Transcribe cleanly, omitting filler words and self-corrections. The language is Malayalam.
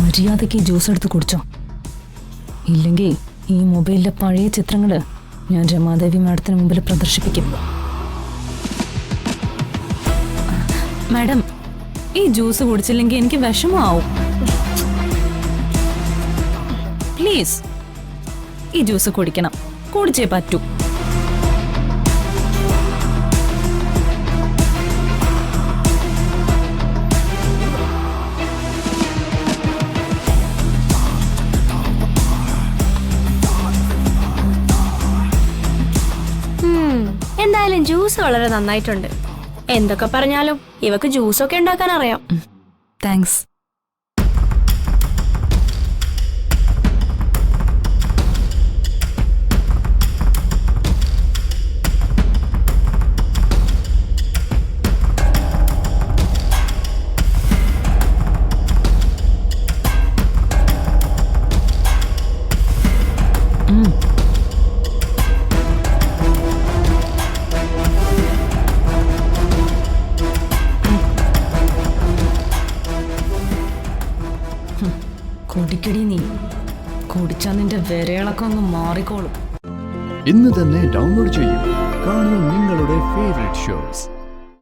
മര്യാദയ്ക്ക് ജ്യൂസ് എടുത്ത് കുടിച്ചോ, ഇല്ലെങ്കിൽ ഈ മൊബൈലിലെ പഴയ ചിത്രങ്ങള് ഞാൻ രമാദേവി മാഡത്തിന് മുമ്പിൽ പ്രദർശിപ്പിക്കും. മാഡം, ഈ ജ്യൂസ് കുടിച്ചില്ലെങ്കിൽ എനിക്ക് വിഷമമാവും. പ്ലീസ് ഈ ജ്യൂസ് കുടിക്കണം, കുടിച്ചേ പറ്റൂ. എന്തായാലും ജ്യൂസ് വളരെ നന്നായിട്ടുണ്ട്. എന്തൊക്കെ പറഞ്ഞാലും ഇവക്ക് ജ്യൂസൊക്കെ ഉണ്ടാക്കാൻ അറിയാം. താങ്ക്സ്. കുടിക്കടി നീ, കുടിച്ചാ നിന്റെ വിരയിളക്കം ഒന്ന് മാറിക്കോളും. ഇന്ന് തന്നെ ഡൗൺലോഡ് ചെയ്യൂ. കാണൂ നിങ്ങളുടെ ഫേവറേറ്റ് ഷോസ്.